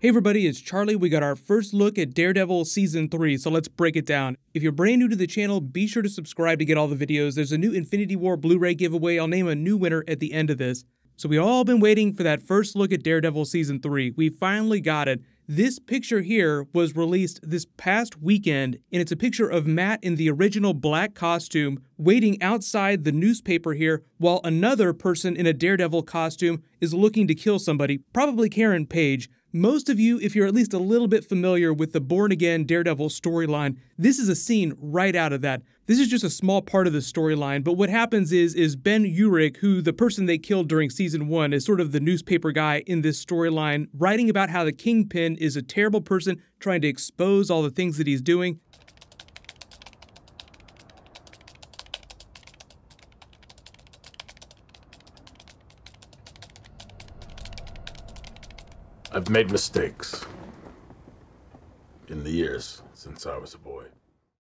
Hey everybody, it's Charlie. We got our first look at Daredevil Season 3, so let's break it down. If you're brand new to the channel, be sure to subscribe to get all the videos. There's a new Infinity War Blu-ray giveaway. I'll name a new winner at the end of this. So we've all been waiting for that first look at Daredevil Season 3. We finally got it. This picture here was released this past weekend, and it's a picture of Matt in the original black costume waiting outside the newspaper here while another person in a Daredevil costume is looking to kill somebody, probably Karen Page. Most of you, if you're at least a little bit familiar with the Born Again Daredevil storyline, this is a scene right out of that. This is just a small part of the storyline, but what happens is Ben Urich, who the person they killed during Season 1 is sort of the newspaper guy in this storyline, writing about how the Kingpin is a terrible person trying to expose all the things that he's doing. I've made mistakes in the years since I was a boy.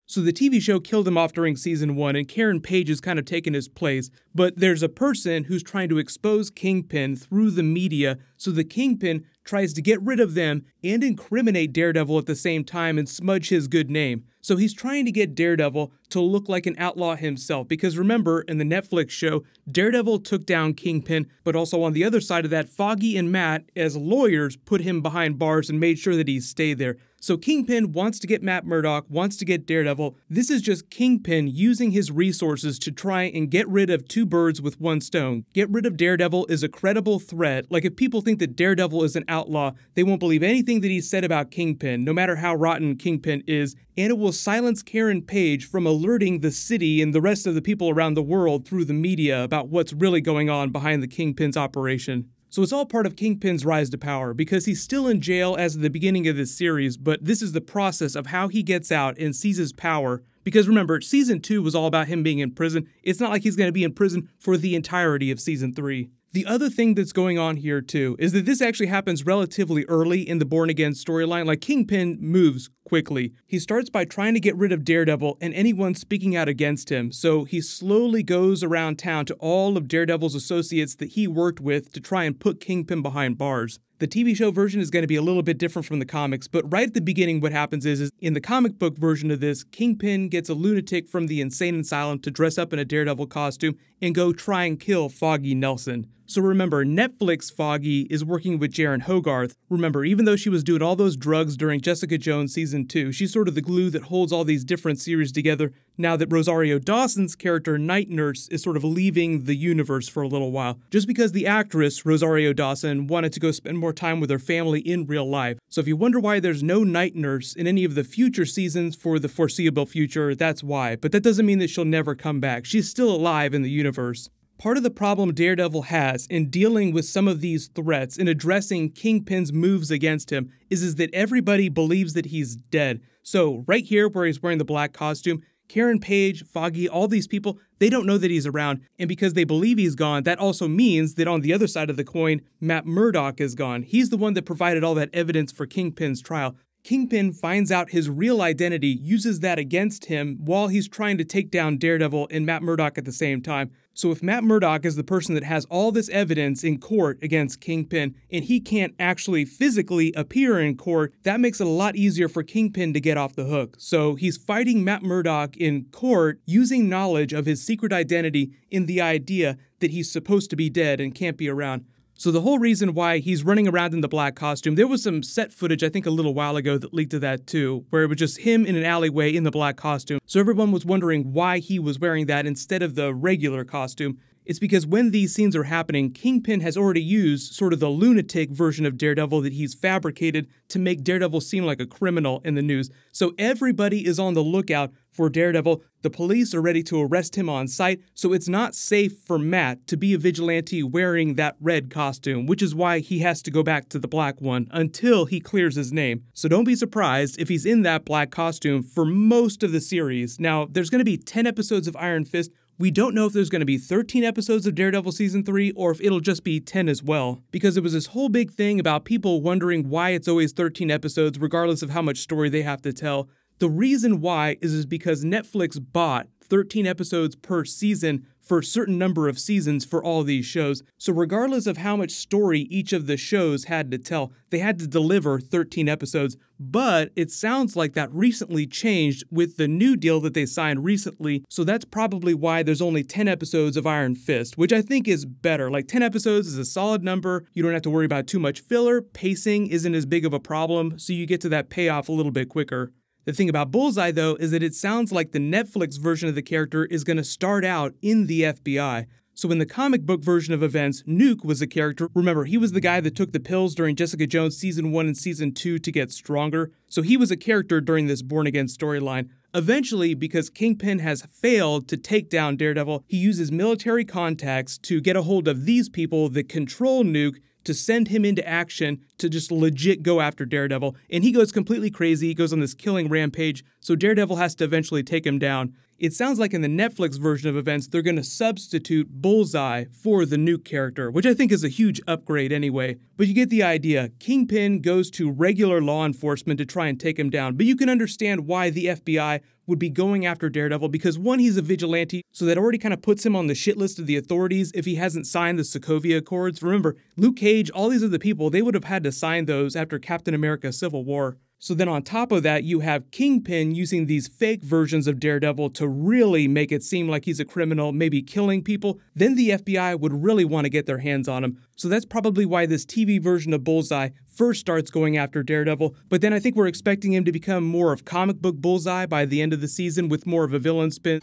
So the TV show killed him off during Season 1, and Karen Page has kind of taken his place, but there's a person who's trying to expose Kingpin through the media, so the Kingpin tries to get rid of them and incriminate Daredevil at the same time and smudge his good name. So he's trying to get Daredevil to look like an outlaw himself, because remember, in the Netflix show, Daredevil took down Kingpin, but also on the other side of that, Foggy and Matt, as lawyers, put him behind bars and made sure that he stayed there. So Kingpin wants to get Matt Murdock, wants to get Daredevil. This is just Kingpin using his resources to try and get rid of two birds with one stone. Get rid of Daredevil is a credible threat. Like, if people think that Daredevil is an outlaw, they won't believe anything that he said about Kingpin, no matter how rotten Kingpin is, and it will silence Karen Page from alerting the city and the rest of the people around the world through the media about what's really going on behind the Kingpin's operation. So it's all part of Kingpin's rise to power, because he's still in jail as of the beginning of this series, but this is the process of how he gets out and seizes power. Because remember, Season 2 was all about him being in prison. It's not like he's going to be in prison for the entirety of Season 3. The other thing that's going on here too is that this actually happens relatively early in the Born Again storyline. Like, Kingpin moves quickly. He starts by trying to get rid of Daredevil and anyone speaking out against him. So he slowly goes around town to all of Daredevil's associates that he worked with to try and put Kingpin behind bars. The TV show version is going to be a little bit different from the comics, but right at the beginning what happens is in the comic book version of this, Kingpin gets a lunatic from the insane asylum to dress up in a Daredevil costume and go try and kill Foggy Nelson. So remember, Netflix Foggy is working with Jaren Hogarth. Remember, even though she was doing all those drugs during Jessica Jones Season 2, she's sort of the glue that holds all these different series together now that Rosario Dawson's character, Night Nurse, is sort of leaving the universe for a little while, just because the actress, Rosario Dawson, wanted to go spend more time with her family in real life. So if you wonder why there's no Night Nurse in any of the future seasons for the foreseeable future, that's why. But that doesn't mean that she'll never come back. She's still alive in the universe. Part of the problem Daredevil has in dealing with some of these threats and addressing Kingpin's moves against him is that everybody believes that he's dead. So right here where he's wearing the black costume, Karen Page, Foggy, all these people, they don't know that he's around, and because they believe he's gone, that also means that on the other side of the coin, Matt Murdock is gone. He's the one that provided all that evidence for Kingpin's trial. Kingpin finds out his real identity, uses that against him while he's trying to take down Daredevil and Matt Murdock at the same time. So if Matt Murdock is the person that has all this evidence in court against Kingpin, and he can't actually physically appear in court, that makes it a lot easier for Kingpin to get off the hook. So he's fighting Matt Murdock in court using knowledge of his secret identity in the idea that he's supposed to be dead and can't be around. So the whole reason why he's running around in the black costume, there was some set footage I think a little while ago that leaked to that too, where it was just him in an alleyway in the black costume. So everyone was wondering why he was wearing that instead of the regular costume. It's because when these scenes are happening, Kingpin has already used sort of the lunatic version of Daredevil that he's fabricated to make Daredevil seem like a criminal in the news. So everybody is on the lookout for Daredevil. The police are ready to arrest him on sight, so it's not safe for Matt to be a vigilante wearing that red costume, which is why he has to go back to the black one until he clears his name. So don't be surprised if he's in that black costume for most of the series. Now, there's going to be 10 episodes of Iron Fist. We don't know if there's going to be 13 episodes of Daredevil Season 3 or if it'll just be 10 as well, because it was this whole big thing about people wondering why it's always 13 episodes regardless of how much story they have to tell. The reason why is because Netflix bought 13 episodes per season for a certain number of seasons for all these shows. So regardless of how much story each of the shows had to tell, they had to deliver 13 episodes. But it sounds like that recently changed with the new deal that they signed recently. So that's probably why there's only 10 episodes of Iron Fist, which I think is better. Like 10 episodes is a solid number. You don't have to worry about too much filler. Pacing isn't as big of a problem, so you get to that payoff a little bit quicker. The thing about Bullseye, though, is that it sounds like the Netflix version of the character is going to start out in the FBI. So in the comic book version of events, Nuke was a character. Remember, he was the guy that took the pills during Jessica Jones Season 1 and Season 2 to get stronger. So he was a character during this Born Again storyline. Eventually, because Kingpin has failed to take down Daredevil, he uses military contacts to get a hold of these people that control Nuke to send him into action to just legit go after Daredevil. And he goes completely crazy. He goes on this killing rampage. So Daredevil has to eventually take him down. It sounds like in the Netflix version of events, they're going to substitute Bullseye for the Nuke character, which I think is a huge upgrade anyway. But you get the idea. Kingpin goes to regular law enforcement to try and take him down. But you can understand why the FBI would be going after Daredevil because one, he's a vigilante, so that already kind of puts him on the shit list of the authorities if he hasn't signed the Sokovia Accords. Remember, Luke Cage, all these other people, they would have had to sign those after Captain America Civil War. So then on top of that, you have Kingpin using these fake versions of Daredevil to really make it seem like he's a criminal, maybe killing people. Then the FBI would really want to get their hands on him. So that's probably why this TV version of Bullseye first starts going after Daredevil. But then I think we're expecting him to become more of comic book Bullseye by the end of the season with more of a villain spin.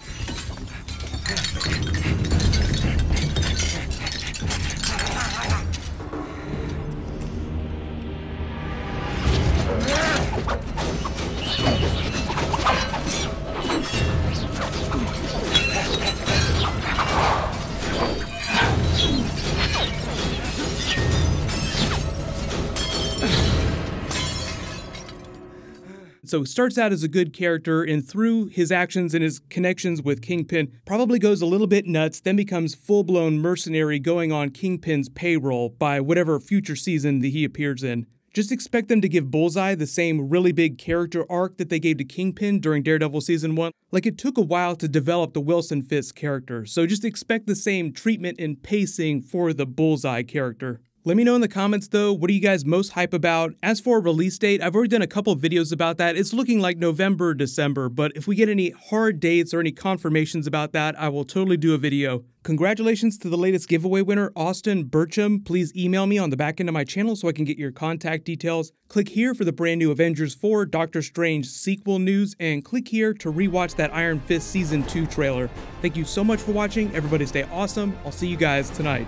So he starts out as a good character, and through his actions and his connections with Kingpin, probably goes a little bit nuts, then becomes full-blown mercenary going on Kingpin's payroll by whatever future season that he appears in. Just expect them to give Bullseye the same really big character arc that they gave to Kingpin during Daredevil Season 1. Like, it took a while to develop the Wilson Fisk character, so just expect the same treatment and pacing for the Bullseye character. Let me know in the comments though, what are you guys most hype about? As for a release date, I've already done a couple videos about that. It's looking like November or December, but if we get any hard dates or any confirmations about that, I will totally do a video. Congratulations to the latest giveaway winner, Austin Burcham. Please email me on the back end of my channel so I can get your contact details. Click here for the brand new Avengers 4 Doctor Strange sequel news, and click here to rewatch that Iron Fist Season 2 trailer. Thank you so much for watching. Everybody stay awesome. I'll see you guys tonight.